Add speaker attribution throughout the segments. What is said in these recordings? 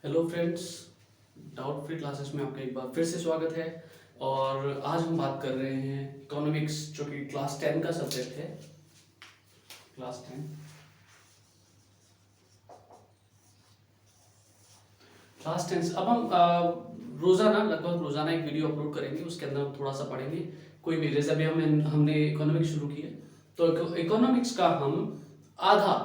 Speaker 1: Hello friends, doubt free classes में आपका एक बार फिर से स्वागत है। और आज हम बात कर रहे हैं इकोनॉमिक्स, जो कि क्लास 10 का सब्जेक्ट है। क्लास 10 क्लास 10 अब हम रोज़ाना लगभग रोज़ाना एक वीडियो अपलोड करेंगे। उसके अंदर हम थोड़ा सा पढ़ेंगे कोई भी। जैसे अभी हमने इकोनॉमिक्स शुरू की है, तो इकोनॉमिक्स का हम आधा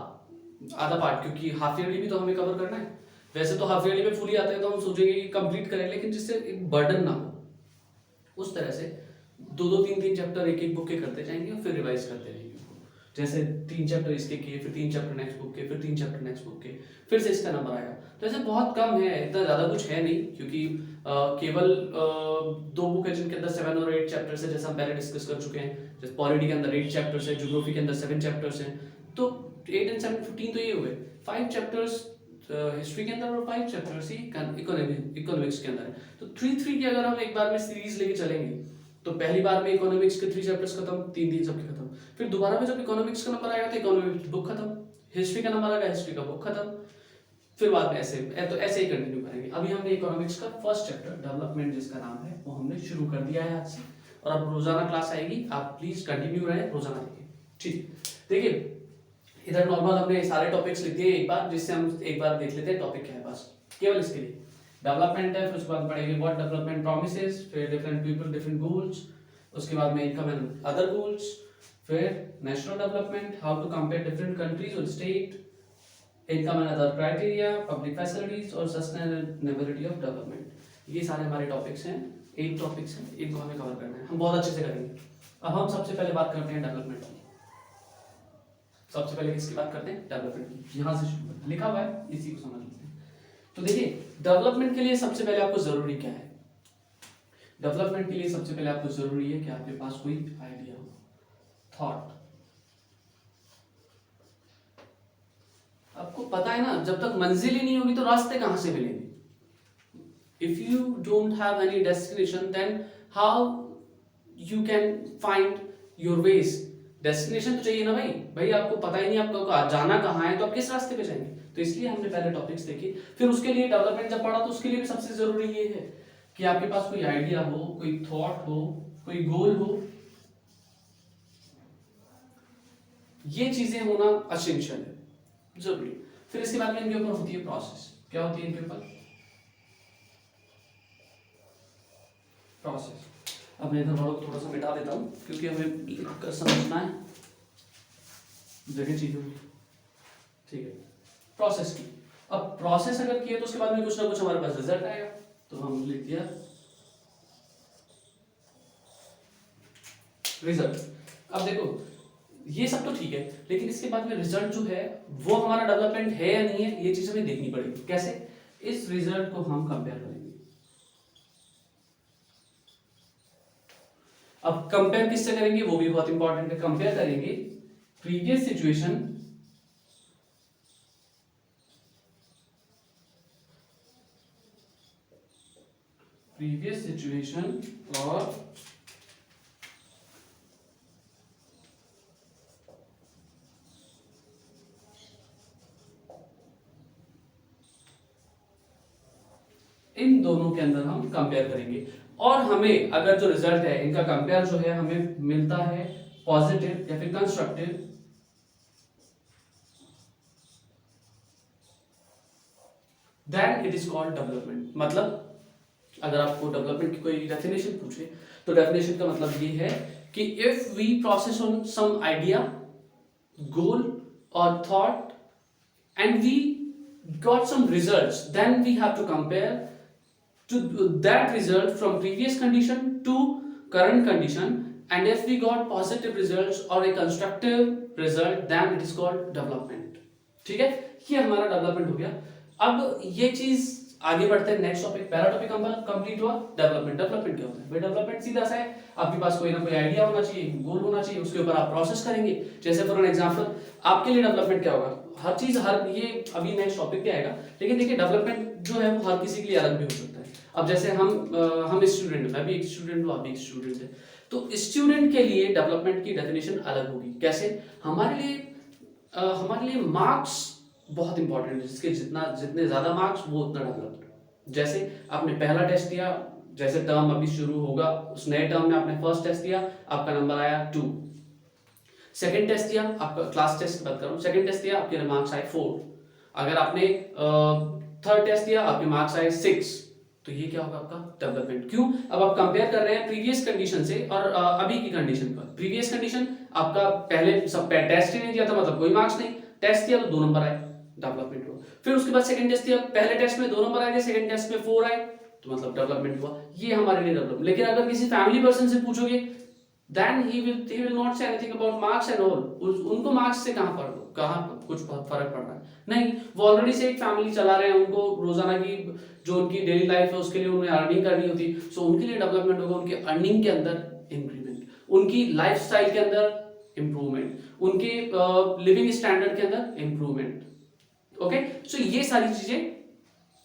Speaker 1: आधा पार्ट, क्योंकि हाफ ईयरली भी तो हमें कवर करना है। वैसे तो हाफ ईयरली में फुली आता है तो हम सोचेंगे कि कंप्लीट करें, लेकिन जिससे एक बर्डन ना हो, उस तरह से दो दो तीन तीन चैप्टर एक एक बुक के करते जाएंगे और फिर रिवाइज करते रहेंगे उसको। जैसे 3 चैप्टर इसके किए, फिर 3 चैप्टर नेक्स्ट बुक के, फिर 3 चैप्टर नेक्स्ट बुक के, फिर से इसका नंबर आएगा। तो ऐसे बहुत कम है, इतना ज़्यादा कुछ है नहीं, क्योंकि केवल 2 बुक है जिनके अंदर 7 और 8 चैप्टर्स है, जैसा हम पहले डिस्कस कर चुके हैं। जैसे पॉलिटी के अंदर 8 चैप्टर्स है, ज्योग्राफी के अंदर 7 चैप्टर्स हैं। तो 8 एंड 7 15 तो ये हुए। 5 चैप्टर्स हिस्ट्री के अंदर और 5 चैप्टर्स ही इकोनॉमिक्स के अंदर है। तो 3 की अगर हम एक बार में सीरीज लेके चलेंगे, तो पहली बार में इकोनॉमिक्स के 3 चैप्टर्स खत्म, 3 सबके खत्म। फिर दोबारा में जब इकोनॉमिक्स का नंबर आएगा तो इकोनॉमिक्स बुक खत्म, हिस्ट्री का नंबर आएगा, हिस्ट्री का बुक खत्म। फिर बाद में ऐसे ही कंटिन्यू करेंगे। अभी हमने इकोनॉमिक्स का फर्स्ट चैप्टर डेवलपमेंट, जिसका नाम है, वो हमने शुरू कर दिया है आज से। और अब रोजाना क्लास आएगी, आप प्लीज कंटिन्यू रहे, रोजाना देखिए। ठीक, देखिए इधर नॉर्मल हमने सारे टॉपिक्स लिख दिए एक बार, जिससे हम एक बार देख लेते हैं टॉपिक क्या है। बस केवल इसके लिए डेवलपमेंट है। फिर उसके बाद पढ़ेंगे व्हाट डेवलपमेंट प्रॉमिसेस, फिर डिफरेंट पीपल डिफरेंट गोल्स, उसके बाद में इनकम एंड अदर गोल्स, फिर national development, how to compare different countries और state, income and other criteria, public facilities और सस्टेनेबिलिटी ऑफ डेवलपमेंट। ये सारे हमारे टॉपिक्स हैं, 8 टॉपिक्स हैं, इनको हमें कवर करना है, हम बहुत अच्छे से करेंगे। अब हम सबसे पहले बात करते हैं डेवलपमेंट की। सबसे पहले किसकी बात करते हैं? डेवलपमेंट की। यहां से शुरू करते हैं, लिखा हुआ है, इसी को समझ लेते हैं। तो देखिए, डेवलपमेंट के लिए सबसे पहले आपको जरूरी क्या है? डेवलपमेंट के लिए सबसे पहले आपको जरूरी है कि आपके पास कोई आइडिया हो, थॉट। आपको पता है ना, जब तक मंजिल ही नहीं होगी तो रास्ते कहां से मिलेंगे? If you don't have any destination, then how you can find your ways? Destination तो चाहिए ना भाई। भाई आपको पता ही नहीं आपको जाना कहाँ है, तो आप किस रास्ते पे जाएंगे? तो इसलिए हमने पहले टॉपिक्स देखे। फिर उसके लिए डेवलपमेंट जब पढ़ा, तो उसके लिए भी सबसे जरूरी ये है कि आपके पास कोई आइडिया हो, कोई थॉट हो, कोई गोल हो। ये चीजें होना असेंशियल है, जरूरी। फिर इसके बाद में इनके ऊपर होती है प्रोसेस। क्या होती है इनके ऊपर? प्रोसेस। अब मैं इधर वालों को थोड़ा सा मिटा देता हूँ, क्योंकि हमें लिखकर समझना है, जगह चाहिए होगी। ठीक है, प्रोसेस की। अब प्रोसेस अगर किया तो उसके बाद में कुछ ना कुछ हमारे पास रिजल्ट आएगा। तो हम लिख दिया रिजल्ट। अब देखो, ये सब तो ठीक है, लेकिन इसके बाद में रिजल्ट जो है वो हमारा डेवलपमेंट है या नहीं है, ये चीज हमें देखनी पड़ेगी। कैसे? इस रिजल्ट को हम कंपेयर करेंगे। अब कंपेयर किससे करेंगे, वो भी बहुत इंपॉर्टेंट है। कंपेयर करेंगे प्रीवियस सिचुएशन और इन दोनों के अंदर हम कंपेयर करेंगे। और हमें अगर जो रिजल्ट है इनका कंपेयर जो है हमें मिलता है पॉजिटिव या फिर constructive, then it is called development. मतलब अगर आपको डेवलपमेंट की कोई डेफिनेशन पूछे, तो डेफिनेशन का मतलब ये है कि if we process on some idea, goal और thought, and we got some results, then we have to compare to that result from previous condition to current condition, and if we got positive results or a constructive result, then it is called development। ठीक है, ये हमारा development हो गया। अब ये चीज आगे बढ़ते हैं, नेक्स्ट टॉपिक। पहला टॉपिक कंप्लीट हुआ, डेवलपमेंट। डेवलपमेंट क्या होता है भाई? डेवलपमेंट सीधा सा है, आपके पास कोई ना कोई आइडिया होना चाहिए, गोल होना चाहिए, उसके ऊपर आप प्रोसेस करेंगे। जैसे फॉर एन एग्जांपल, आपके लिए डेवलपमेंट क्या होगा? हर चीज, हर ये अभी नेक्स्ट टॉपिक पे आएगा, लेकिन देखिए डेवलपमेंट जो है वो हर किसी के लिए अलग भी हो सकता है। अब जैसे हम स्टूडेंट, मैं भी एक स्टूडेंट हूँ, आप भी एक स्टूडेंट है, तो स्टूडेंट के लिए डेवलपमेंट की डेफिनेशन अलग होगी। कैसे? हमारे लिए मार्क्स बहुत इंपॉर्टेंट है, जिसके जितने ज्यादा मार्क्स वो उतना डेवलप्ड। जैसे आपने पहला टेस्ट दिया, जैसे टर्म अभी शुरू होगा, उस नए टर्म में आपने फर्स्ट टेस्ट दिया, आपका नंबर आया 2। सेकंड टेस्ट दिया, आपका क्लास टेस्ट की बात कर रहा हूँ, सेकंड टेस्ट दिया, आपके मार्क्स आए 4। अगर आपने थर्ड टेस्ट दिया, आपके मार्क्स आए 6, तो ये क्या होगा आपका डेवलपमेंट। क्यों? अब आप कंपेयर कर रहे हैं प्रीवियस कंडीशन से और अभी की कंडीशन पर। प्रीवियस कंडीशन आपका पहले सब टेस्ट ही नहीं दिया था, मतलब कोई मार्क्स नहीं, टेस्ट दिया तो 2 नंबर आए, डेवलपमेंट हुआ। फिर उसके बाद सेकंड टेस्ट दिया, पहले टेस्ट में 2 नंबर आए थे, सेकंड टेस्ट में 4 आए, तो मतलब डेवलपमेंट हुआ। ये हमारे लिए डेवलपमेंट। लेकिन अगर किसी फैमिली पर्सन से पूछोगे, then he will not say anything about marks and all। उनको मार्क्स से कहाँ कुछ फर्क पड़ रहा है? नहीं, वो ऑलरेडी से एक फैमिली चला रहे हैं, उनको रोजाना की जो उनकी डेली लाइफ है उसके लिए उन्हें अर्निंग करनी होती, सो उनके लिए डेवलपमेंट होगा उनके अर्निंग के अंदर इंक्रीमेंट, उनकी लाइफस्टाइल के अंदर इंप्रूवमेंट, उनके लिविंग स्टैंडर्ड के अंदर इंप्रूवमेंट। ओके, सो ये सारी चीजें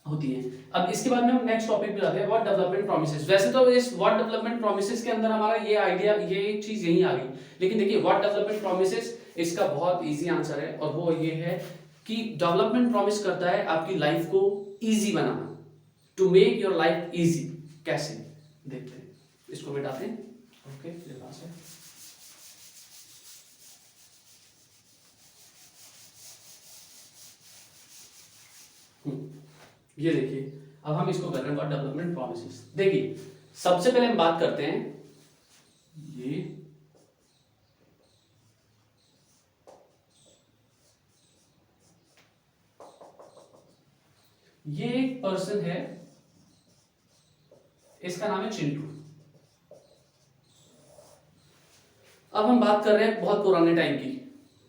Speaker 1: होती है। अब इसके बाद में हम नेक्स्ट टॉपिक पे जाते हैं, व्हाट डेवलपमेंट प्रोमिसेस। वैसे तो इस व्हाट डेवलपमेंट प्रोमिसेस के अंदर हमारा ये आइडिया, ये चीज यही आ गई, लेकिन देखिए व्हाट डेवलपमेंट प्रोमिसेस, इसका बहुत इजी आंसर है, और वो ये है कि डेवलपमेंट प्रॉमिस करता है आपकी लाइफ को इजी बनाना, to make your life easy. कैसे? देखते हैं, इसको मिटाते हैं। ओके, ये पास है। ये देखिए, अब हम इसको कर रहे हैं व्हाट डेवलपमेंट प्रॉमिसेस। देखिए, सबसे पहले हम बात करते हैं, ये एक पर्सन है, इसका नाम है चिंटू। अब हम बात कर रहे हैं बहुत पुराने टाइम की,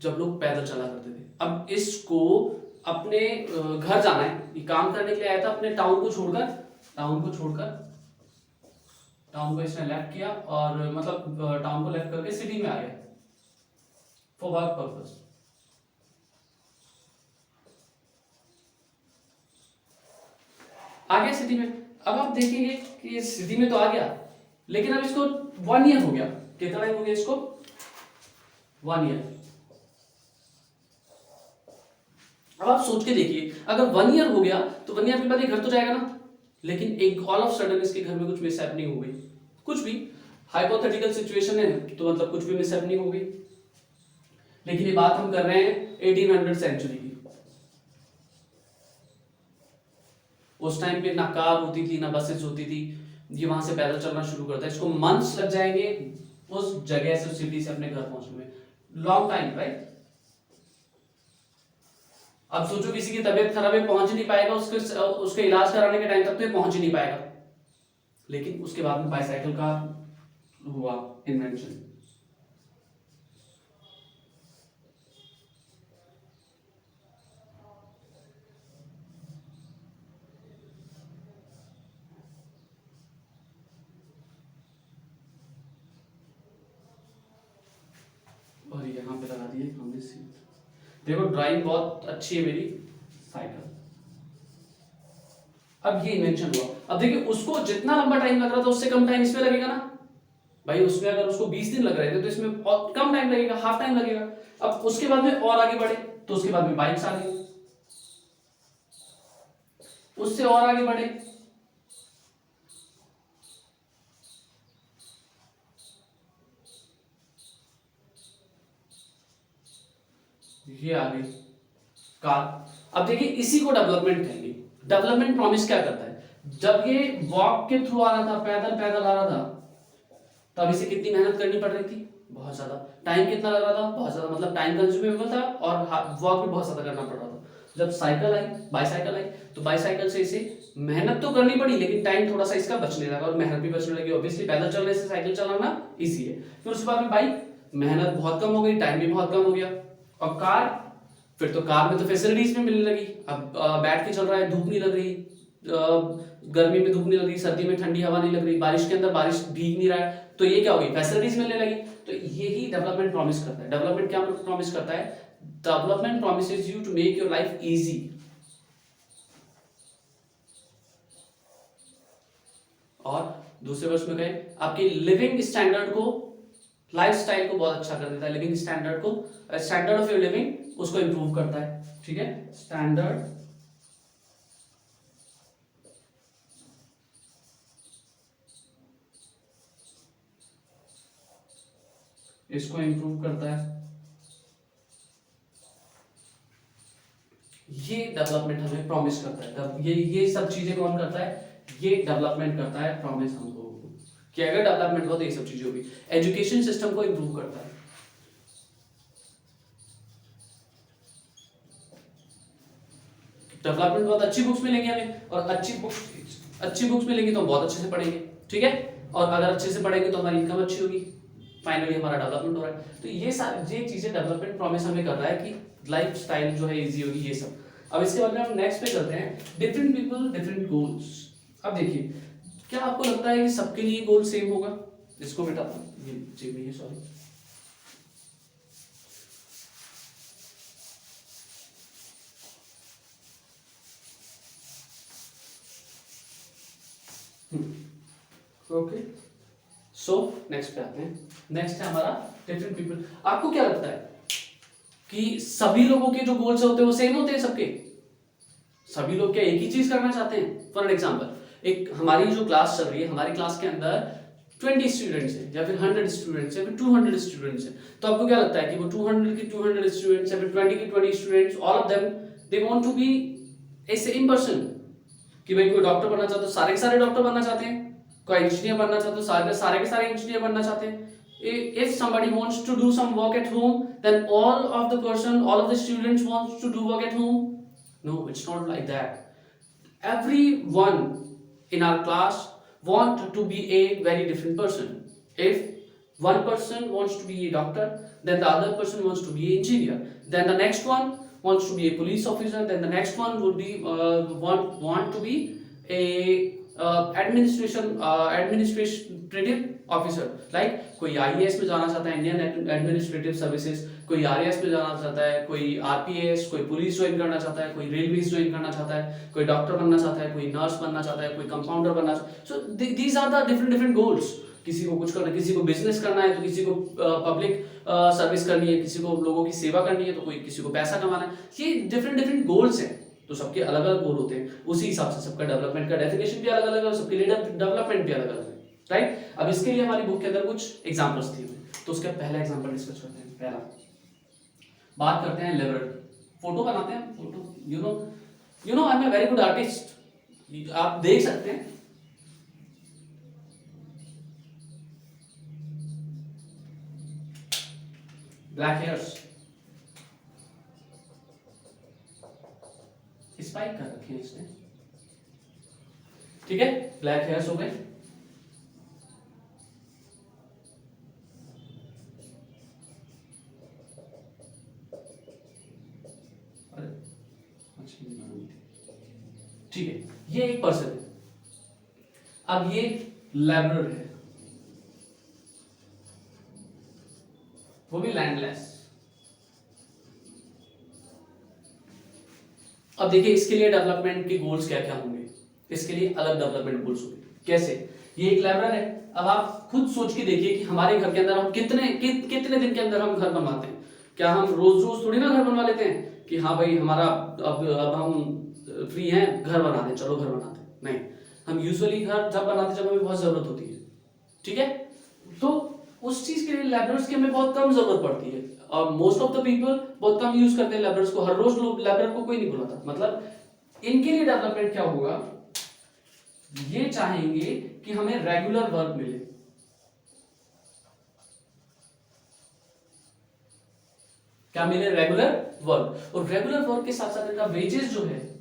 Speaker 1: जब लोग पैदल चला करते थे। अब इसको अपने घर जाना है, ये काम करने के लिए आया था अपने टाउन को छोड़कर टाउन को इसने लेफ्ट किया, और मतलब टाउन को लेफ्ट करके सिटी में आ गया फॉर वर्क पर्पस। आ गया सिटी में। अब आप देखेंगे कि सिटी में तो आ गया, लेकिन अब इसको 1 ईयर हो गया। कितना टाइम हो गया इसको? 1 ईयर। अब आप सोच के देखिए, अगर 1 ईयर हो गया तो 1 ईयर के बाद ये घर तो जाएगा ना, लेकिन एक ऑल ऑफ सडन इसके घर में कुछ मिसहैपनिंग हो गई, कुछ भी हाइपोथेटिकल सिचुएशन है, तो मतलब कुछ भी मिसहैपनिंग हो गई। लेकिन ये बात हम कर रहे हैं 1800 सेंचुरी की। उस टाइम पे ना कार होती थी, ना बसेस होती थी, ये वहां से पैदल चलना शुरू करता है, इसको मंथ्स लग जाएंगे उस जगह से, उस सिटी से अपने घर पहुंचने में, लॉन्ग टाइम, राइट। अब सोचो किसी की तबीयत खराब है, पहुंच नहीं पाएगा, उसके इलाज कराने के टाइम तक तो ये पहुंच ही नहीं पाएगा। लेकिन उसके बाद में बाइसाइकिल का हुआ इन्वेंशन। और यहाँ पे लगा दिए हमने सीट। देखो ड्राइंग बहुत अच्छी है मेरी, साइकिल। अब ये इन्वेंशन हुआ। अब देखिए, उसको जितना लंबा टाइम लग रहा था उससे कम टाइम इसमें लगेगा ना भाई। उसमें अगर उसको 20 दिन लग रहे थे तो इसमें और कम टाइम लगेगा, हाफ टाइम लगेगा। अब उसके बाद में और आगे बढ़े तो उसके बाद में बाइक्स आ गई, उससे और आगे बढ़े ये आ गई कार। अब देखिए, इसी को डेवलपमेंट कहेंगे। डेवलपमेंट प्रॉमिस क्या करता है? जब ये वॉक के थ्रू आ रहा था, पैदल पैदल आ रहा था, तब इसे कितनी मेहनत करनी पड़ रही थी? बहुत ज्यादा। टाइम कितना लग रहा था? बहुत ज्यादा, मतलब टाइम कंज्यूमेबल था, और वॉक भी बहुत ज्यादा करना पड़ रहा था। जब साइकिल आई, बाईसाइकिल आई, तो बाईसाइकिल से इसे मेहनत तो करनी पड़ी, लेकिन टाइम थोड़ा सा इसका बचने लगा और मेहनत भी बचने लगी। ऑब्वियसली पैदल चलने से साइकिल चलाना इजी है। फिर उसके बाद में बाइक, मेहनत बहुत कम हो गई, टाइम भी बहुत कम हो गया। और कार, फिर तो कार में तो फैसिलिटीज भी मिलने लगी। अब बैठ के चल रहा है, धूप नहीं लग रही, गर्मी में धूप नहीं लग रही, सर्दी में ठंडी हवा नहीं लग रही, बारिश के अंदर बारिश भीग नहीं रहा है, तो ये क्या होगी? फैसिलिटीज मिलने लगी। तो यही डेवलपमेंट प्रॉमिस करता है। डेवलपमेंट क्या प्रॉमिस करता है? Development promises you to make your life easy. और दूसरे वर्ष में कहें, आपके लिविंग स्टैंडर्ड को, लाइफ स्टाइल को बहुत अच्छा कर देता है। लिविंग स्टैंडर्ड को, स्टैंडर्ड ऑफ योर लिविंग उसको इंप्रूव करता है, ठीक है। स्टैंडर्ड इसको इंप्रूव करता है। ये डेवलपमेंट हमें प्रॉमिस करता है। तब ये सब चीजें कौन करता है? ये डेवलपमेंट करता है, प्रॉमिस हम लोगों को कि अगर डेवलपमेंट हो तो ये सब चीजें होगी। एजुकेशन सिस्टम को इंप्रूव करता है। डेवलपमेंट बहुत अच्छी बुक्स मिलेंगी हमें, और अच्छी बुक्स मिलेंगी तो हम बहुत अच्छे से पढ़ेंगे, ठीक है। और अगर अच्छे से पढ़ेंगे तो हमारी इनकम अच्छी होगी, फाइनली हमारा डेवलपमेंट हो रहा है। तो ये चीजें डेवलपमेंट प्रॉमिस हमें कर रहा है कि लाइफ स्टाइल जो है इजी होगी, ये सब। अब इसके बाद में हम नेक्स्ट पे करते हैं, डिफरेंट पीपल डिफरेंट गोल्स। अब देखिए, क्या आपको लगता है कि सबके लिए गोल सेम होगा? इसको मिटाता हूं, ये चाहिए, सॉरी। ओके, सो नेक्स्ट पे आते हैं। नेक्स्ट है हमारा डिफरेंट पीपल। आपको क्या लगता है कि सभी लोगों के जो गोल्स होते हैं वो सेम होते हैं सबके? सभी लोग क्या एक ही चीज करना चाहते हैं? फॉर एग्जांपल, एक हमारी जो क्लास चल रही है, हमारी क्लास के अंदर 20 स्टूडेंट्स हैं, या फिर 100 स्टूडेंट्स हैं, या फिर 200 स्टूडेंट्स हैं। तो आपको क्या लगता है कि वो 200 की 200 स्टूडेंट्स, या फिर 20 की 20 students, all of them they want to be a same person? कि भाई कोई डॉक्टर बनना चाहता है तो सारे के सारे डॉक्टर बनना चाहते हैं, कोई इंजीनियर बनना चाहते हो सारे के सारे इंजीनियर बनना चाहते हैं। If somebody wants to do some work at home, then all of the students wants to do work at home. No, it's not like that. Everyone in our class want to be a very different person. If one person wants to be a doctor, then the other person wants to be an engineer, then the next one wants to be a police officer, then the next one would be want to be a administrative officer, like कोई IAS में जाना चाहता है, Indian administrative services, कोई RAS में जाना चाहता है, कोई RPS, कोई पुलिस ज्वाइन करना चाहता है, कोई रेलवेज ज्वाइन करना चाहता है, कोई डॉक्टर बनना चाहता है, कोई नर्स बनना चाहता है, कोई कंपाउंडर बनना चाहता है। So these are the different goals. किसी को कुछ करना, किसी को बिजनेस करना है, तो किसी को पब्लिक सर्विस करनी है, किसी को लोगों की सेवा करनी है, तो कोई किसी को पैसा कमाना है। ये डिफरेंट गोल्स हैं, तो सबके अलग अलग गोल होते हैं। उसी हिसाब से सबका डेवलपमेंट का डेफिनेशन भी अलग अलग है, सबके लिए डेवलपमेंट भी अलग अलग है, राइट। अब इसके लिए हमारी बुक के अंदर कुछ एग्जांपल्स दिए हुए, तो उसका पहला एग्जांपल डिस्कस करते हैं। पहला बात करते हैं लेबर। फोटो बनाते हैं, photo, you know I am a very good artist, आप देख सकते हैं। ब्लैक हेयर्स, स्पाइक कर रखी है इसने, ठीक है, ब्लैक हेयर्स हो गए। ठीक है, ये एक पर्सन है। अब ये लेबरर है, वो भी लैंडलेस। अब देखिए, इसके लिए डेवलपमेंट के गोल्स क्या क्या होंगे? इसके लिए अलग डेवलपमेंट गोल्स होंगे। कैसे? ये एक लेबरर है। अब आप खुद सोच के देखिए कि हमारे घर के अंदर हम कितने दिन के अंदर हम घर बनवाते हैं? क्या हम रोज रोज थोड़ी ना घर बनवा लेते हैं कि हाँ भाई हमारा अब हम फ्री हैं, घर बना दें, चलो घर बनाते हैं? नहीं, हम यूजुअली घर जब बनाते हैं जब हमें बहुत जरूरत होती है, ठीक है। तो उस चीज के लिए लेबरर्स की हमें बहुत कम जरूरत पड़ती है, और मोस्ट ऑफ द पीपल बहुत कम यूज करते हैं लेबरर्स को। हर रोज लोग लेबरर को कोई नहीं बुलाता। मतलब इनके लिए डेवलपमेंट क्या होगा? ये चाहेंगे कि हमें रेगुलर वर्क मिले। क्या मिले? Regular work. और रेगुलर वर्क के साथ साथ इनका वेजेस जो है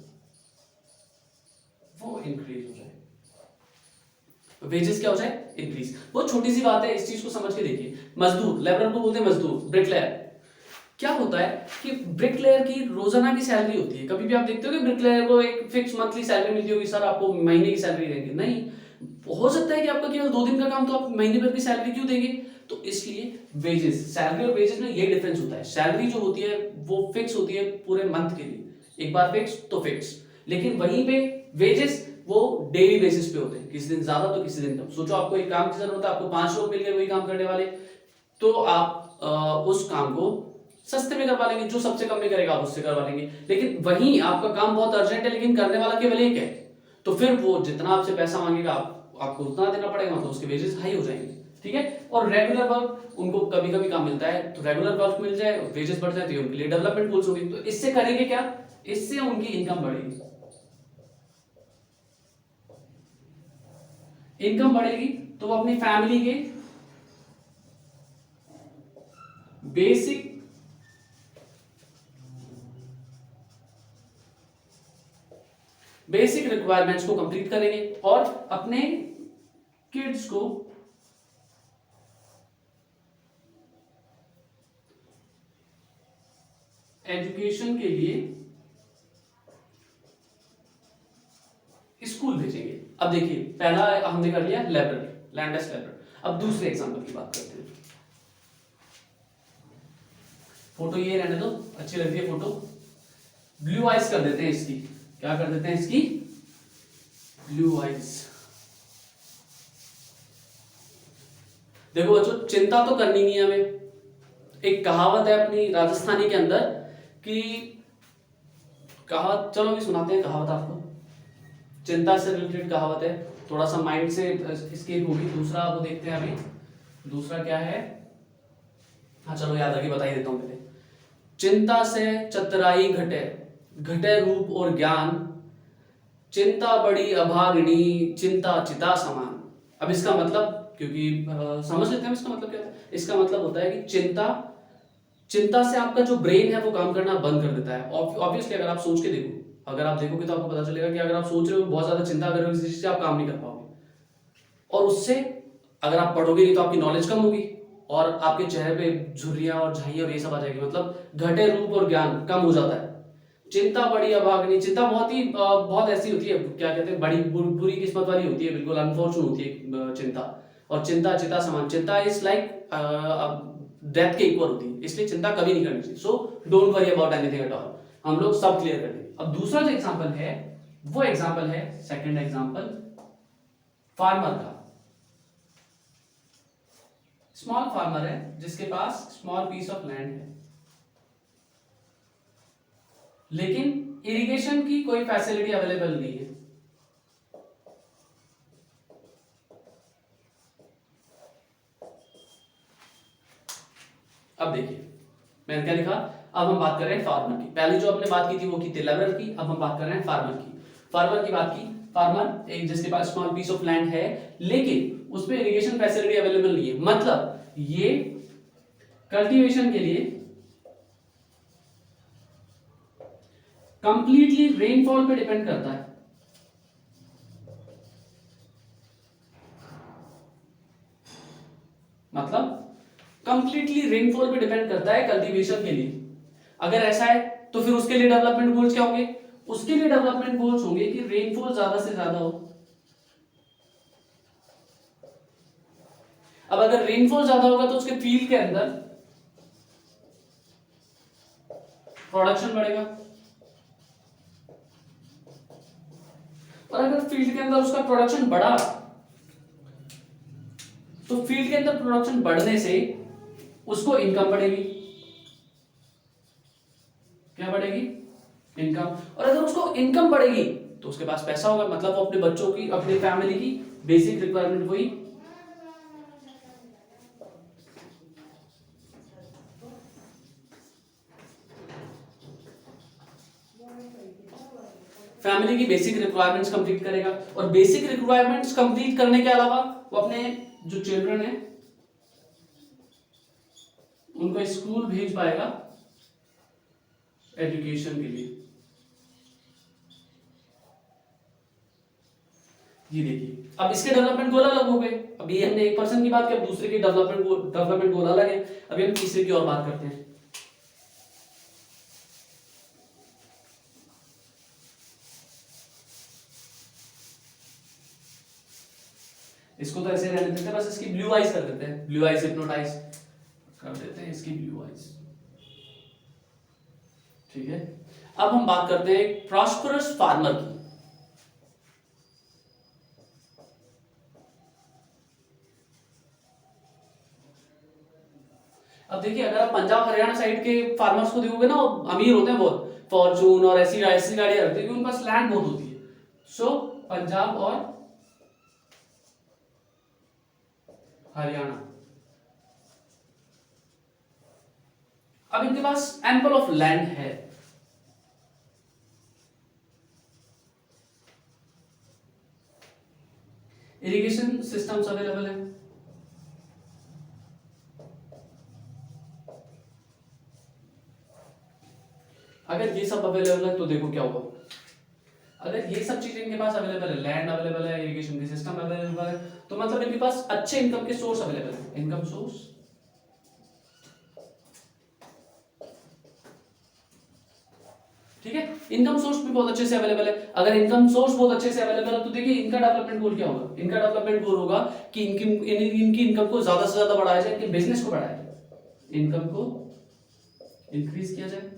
Speaker 1: वो इंक्रीज हो जाए। वेजेस क्या हो जाए? इंक्रीज। बहुत छोटी सी बात है, इस चीज को समझ के देखिए। मजदूर, लेबरर को बोलते हैं मजदूर। ब्रिकलेयर, क्या होता है कि ब्रिकलेयर की रोजाना की सैलरी होती है। कभी भी आप देखते हो कि ब्रिकलेयर को एक फिक्स मंथली सैलरी मिलती होगी, सर आपको महीने की सैलरी देंगे? नहीं, हो सकता है कि आपका केवल 2 दिन का काम, तो आप महीने भर की सैलरी क्यों देंगे? तो इसलिए वेजेस, सैलरी और वेजेस में ये डिफरेंस होता है। सैलरी जो होती है वो फिक्स होती है पूरे मंथ के लिए, एक बार फिक्स तो फिक्स। लेकिन वहीं पे वेजेस वो डेली बेसिस पे होते हैं, किसी दिन ज्यादा तो किसी दिन कम। सोचो आपको एक काम की जरूरत है, आपको 5 लोग मिल गए वही काम करने वाले, तो आप उस काम को सस्ते में करवा लेंगे, जो सबसे कम में करेगा आप उससे करवा लेंगे। लेकिन वहीं आपका काम बहुत अर्जेंट है लेकिन करने वाला केवल एक है, तो फिर वो जितना आपसे पैसा मांगेगा आपको उतना देना पड़ेगा, मतलब उसके वेजेस हाई हो जाएंगे। ठीक है। और रेगुलर वर्क उनको कभी कभी काम मिलता है तो रेगुलर वर्क मिल जाए, वेजेस बढ़ जाए, तो उनके लिए डेवलपमेंट गोल्स होंगे। तो इससे करेंगे क्या, इससे उनकी इनकम बढ़ेगी। इनकम बढ़ेगी तो वो अपनी फैमिली के बेसिक रिक्वायरमेंट्स को कंप्लीट करेंगे और अपने किड्स को एजुकेशन के लिए स्कूल भेजेंगे। अब देखिए पहला हमने कर लिया लाइब्रेरी, लैंडलेस लाइब्रेरी। अब दूसरे एग्जांपल की बात करते हैं। फोटो ये रहने दो, अच्छी लगती है फोटो। ब्लू आइज कर देते हैं इसकी, क्या कर देते हैं इसकी, ब्लू आइज। देखो बच्चों चिंता तो करनी नहीं है हमें। एक कहावत है अपनी राजस्थानी के अंदर कि कहावत, चलो भी सुनाते हैं कहावत आपको, चिंता से रिलेटेड कहावत है, थोड़ा सा माइंड से स्केप होगी। दूसरा वो देखते हैं अभी, दूसरा क्या है, हाँ चलो याद आगे बता ही देता हूं पहले। चिंता से चतुराई घटे, घटे रूप और ज्ञान, चिंता बड़ी अभागिनी, चिंता चिता समान। अब इसका मतलब, क्योंकि समझ लेते हैं इसका मतलब क्या है। इसका मतलब होता है कि चिंता से आपका जो ब्रेन है वो काम करना बंद कर देता है। ऑब्वियसली अगर आप सोच के देखो, अगर आप देखोगे तो आपको पता चलेगा कि अगर आप सोच रहे हो, बहुत ज्यादा चिंता कर रहे हो किसी चीज से, आप काम नहीं कर पाओगे। और उससे अगर आप पढ़ोगे नहीं तो आपकी नॉलेज कम होगी और आपके चेहरे पे झुर्रियां और झाइयां और ये सब आ जाएगी, मतलब घटे रूप और ज्ञान कम हो जाता है। चिंता बड़ी अभागिनी, चिंता बहुत ऐसी होती है, क्या कहते हैं, बड़ी बुरी किस्मत वाली होती है, बिल्कुल अनफॉर्चुनेट होती है चिंता। और चिंता चिता समान, चिंता इज लाइक डेथ के इक्वल होती है, इसलिए चिंता कभी नहीं करनी चाहिए। So don't worry about anything at all. हम लोग सब क्लियर कर देंगे। अब दूसरा जो एग्जांपल है वो एग्जांपल है, सेकंड एग्जांपल फार्मर का। स्मॉल फार्मर है जिसके पास स्मॉल पीस ऑफ लैंड है, लेकिन इरिगेशन की कोई फैसिलिटी अवेलेबल नहीं है। अब देखिए मैंने क्या लिखा, अब हम बात कर रहे हैं फार्मर की। पहले जो हमने बात की थी वो की थी लेबर की, अब हम बात कर रहे हैं फार्मर की। फार्मर की बात की, फार्मर एक जिसके पास स्मॉल पीस ऑफ लैंड है लेकिन उसमें इरिगेशन फैसिलिटी अवेलेबल नहीं है, मतलब ये कल्टीवेशन के लिए कंप्लीटली रेनफॉल पे डिपेंड करता है। मतलब कंप्लीटली रेनफॉल पे डिपेंड करता है कल्टीवेशन के लिए। अगर ऐसा है तो फिर उसके लिए डेवलपमेंट गोल्स क्या होंगे, उसके लिए डेवलपमेंट गोल्स होंगे कि रेनफॉल ज्यादा से ज्यादा हो। अब अगर रेनफॉल ज्यादा होगा तो उसके फील्ड के अंदर प्रोडक्शन बढ़ेगा, और अगर फील्ड के अंदर उसका प्रोडक्शन बढ़ा तो फील्ड के अंदर प्रोडक्शन बढ़ने से उसको इनकम बढ़ेगी। क्या बढ़ेगी, इनकम। और अगर उसको इनकम बढ़ेगी तो उसके पास पैसा होगा, मतलब वो अपने बच्चों की, अपनी फैमिली की बेसिक रिक्वायरमेंट हुई। फैमिली की बेसिक रिक्वायरमेंट्स कंप्लीट करेगा, और बेसिक रिक्वायरमेंट्स कंप्लीट करने के अलावा वो अपने जो चिल्ड्रन है उनको स्कूल भेज पाएगा एजुकेशन के लिए। ये देखिए अब इसके डेवलपमेंट गोल अलग हो गए। अब ये हमने एक पर्सन की बात की, अब दूसरे की डेवलपमेंट गोल अलग है। अभी हम तीसरे की और बात करते हैं। इसको तो ऐसे रहने देते हैं, बस इसकी ब्लू आइज कर देते हैं, ब्लू आइज हिप्नोटाइज कर देते हैं इसकी ब्लू आइज। ठीक है। अब हम बात करते हैं प्रॉस्परस फार्मर की। अब देखिए अगर आप पंजाब हरियाणा साइड के फार्मर्स को देखोगे ना, वो अमीर होते हैं बहुत, फॉर्चून और ऐसी ऐसी गाड़ियां रखते हैं क्योंकि उनके पास लैंड बहुत होती है। सो पंजाब और हरियाणा, अब इनके पास एम्पल ऑफ लैंड है। इरिगेशन सिस्टम्स अवेलेबल है। अगर ये सब अवेलेबल है तो देखो क्या होगा, अगर ये सब चीजें इनके पास अवेलेबल है, लैंड अवेलेबल है, इरिगेशन के सिस्टम अवेलेबल है, तो मतलब इनके पास अच्छे इनकम के सोर्स अवेलेबल है। इनकम सोर्स, ठीक है, इनकम सोर्स भी बहुत अच्छे से अवेलेबल है। अगर इनकम सोर्स बहुत अच्छे से अवेलेबल है तो देखिए इनका डेवलपमेंट गोल क्या होगा, इनका डेवलपमेंट गोल होगा कि इनकी इनकम को ज्यादा से ज्यादा बढ़ाया जाए, इनके बिजनेस को बढ़ाया जाए, इनकम को इंक्रीज किया जाए,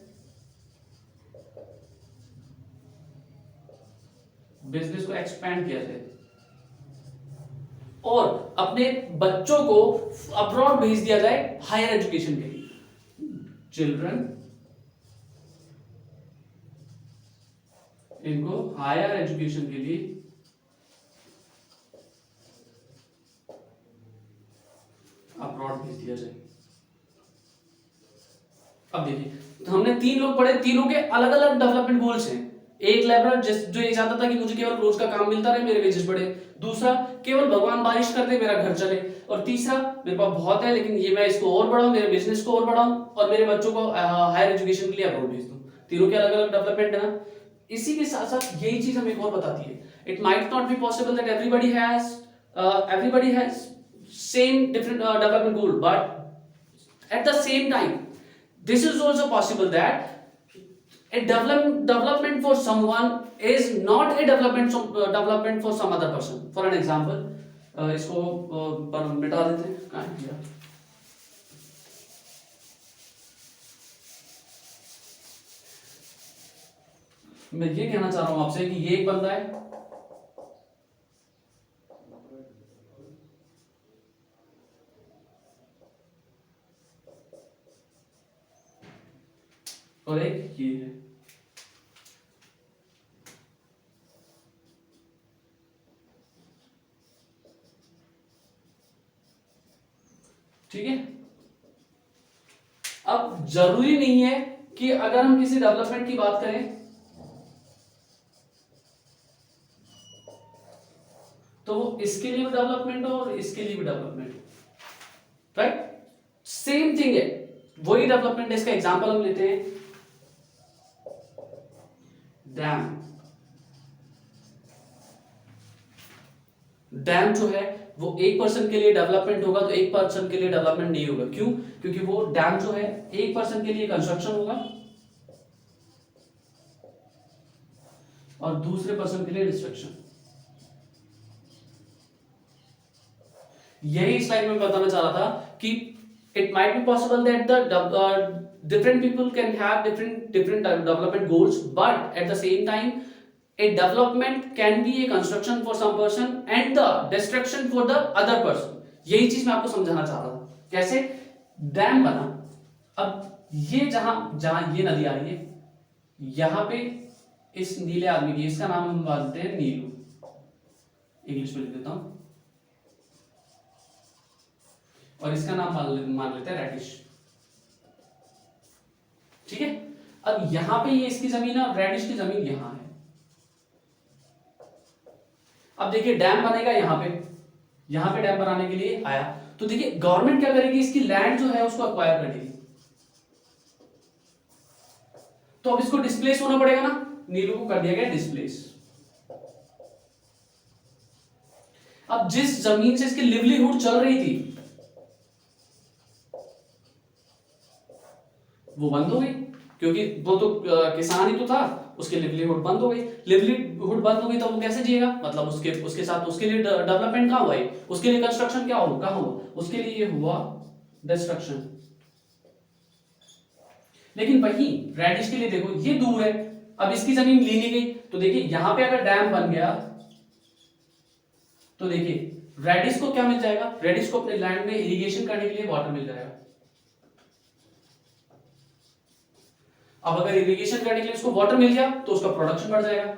Speaker 1: बिजनेस को एक्सपैंड किया जाए, और अपने बच्चों को अब्रॉड भेज दिया जाए हायर एजुकेशन के लिए। चिल्ड्रन, इनको हायर एजुकेशन के लिए अब्रॉड भेज दिया जाए। अब देखिए तो हमने 3 लोग पढ़े, तीनों के अलग अलग डेवलपमेंट गोल्स हैं। एक लेबरर जो ये चाहता था कि मुझे केवल रोज का काम मिलता रहे, मेरे वेजेस बढ़े। दूसरा, केवल भगवान बारिश कर दे, मेरा घर चले। और तीसरा, मेरे पास बहुत है लेकिन ये मैं इसको और बढ़ाऊं, मेरे बिजनेस को और बढ़ाऊं, और मेरे बच्चों को हायर एजुकेशन के लिए अब्रॉड भेज दूं। तीनों के अलग अलग डेवलपमेंट है ना। इसी के साथ साथ यही चीज हमें एक और बताती है, it might not be possible that everybody has same different development goal, but at the same time this is also possible that a development for someone is not a development for some other person. For an example, इसको मिटा देते हैं, कहाँ है यार? मैं ये कहना चाह रहा हूं आपसे कि ये एक बंदा है और एक ये है। ठीक है, अब जरूरी नहीं है कि अगर हम किसी डेवलपमेंट की बात करें तो वो इसके लिए भी डेवलपमेंट हो और इसके लिए भी डेवलपमेंट हो, राइट? सेम थिंग है, वही डेवलपमेंट है। इसका एग्जांपल हम लेते हैं डैम। डैम जो है वो एक पर्सन के लिए डेवलपमेंट होगा तो एक पर्सन के लिए डेवलपमेंट नहीं होगा। क्यों? क्योंकि वो डैम जो है एक पर्सन के लिए कंस्ट्रक्शन होगा और दूसरे पर्सन के लिए डिस्ट्रक्शन। यही स्लाइड में बताना चाह रहा था कि it might be possible that the different people can have different development goals, but at the same time a development can be a construction for some person and the destruction for the other person. यही चीज मैं आपको समझाना चाह रहा था। कैसे? Dam बना, अब ये जहां जहां ये नदी आ रही है, यहां पे इस नीले आदमी की, इसका नाम हम मानते हैं नीलू, इंग्लिश में लिख देता हूं, और इसका नाम मान लेते हैं रेडिश। ठीक है, अब यहां पे ये इसकी जमीन है और रेडिश की जमीन यहां है। अब देखिए डैम बनेगा यहां पे डैम बनाने के लिए आया, तो देखिए गवर्नमेंट क्या करेगी, इसकी लैंड जो है उसको अक्वायर कर लेगी। तो अब इसको डिस्प्लेस होना पड़ेगा ना, नीलू को कर दिया गया डिस्प्लेस। अब जिस जमीन से इसकी लिवलीहुड चल रही थी वो बंद हो गई, क्योंकि वो तो किसान ही तो था, उसकी लिवलीहुड बंद हो गई। लिवलीहुड बंद हो गई तो वो कैसे जिएगा? मतलब उसके साथ उसके लिए डेवलपमेंट कहां हुआ है, उसके लिए कंस्ट्रक्शन क्या हो कहां हुआ, उसके लिए ये हुआ डिस्ट्रक्शन। लेकिन वही रेडिश के लिए देखो ये दूर है, अब इसकी जमीन ली नहीं गई, तो देखिए यहां पे अगर डैम बन गया तो देखिए रेडिश को क्या मिल जाएगा, रेडिश को अपने लैंड में इरिगेशन करने के लिए वाटर मिल जाएगा। अब अगर इरिगेशन करने के लिए उसको वाटर मिल गया तो उसका प्रोडक्शन बढ़ जाएगा,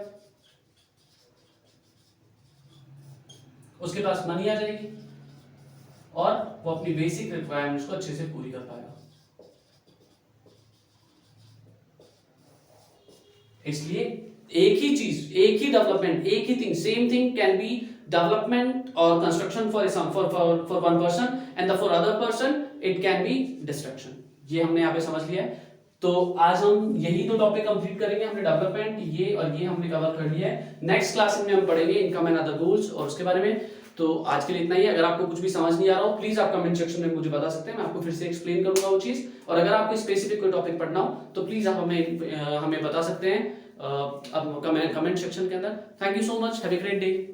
Speaker 1: उसके पास मनी आ जाएगी और वो अपनी बेसिक रिक्वायरमेंट्स को अच्छे से पूरी कर पाएगा। इसलिए एक ही चीज, एक ही डेवलपमेंट, एक ही thing, same thing can be development और construction for one person and for other person it can be destruction. ये हमने यहाँ पे समझ लिया है। तो आज हम यही दो टॉपिक कंप्लीट करेंगे। हमने डेवलपमेंट ये और ये हमने कवर कर लिया है। नेक्स्ट क्लास में हम पढ़ेंगे इनकम एंड अदर गोल्स और उसके बारे में। तो आज के लिए इतना ही। अगर आपको कुछ भी समझ नहीं आ रहा हो प्लीज आप कमेंट सेक्शन में मुझे बता सकते हैं, मैं आपको फिर से एक्सप्लेन करूंगा वो चीज। और अगर आपको स्पेसिफिक कोई टॉपिक पढ़ना हो तो प्लीज आप हमें बता सकते हैं कमेंट सेक्शन के अंदर। Thank you so much, have a great day.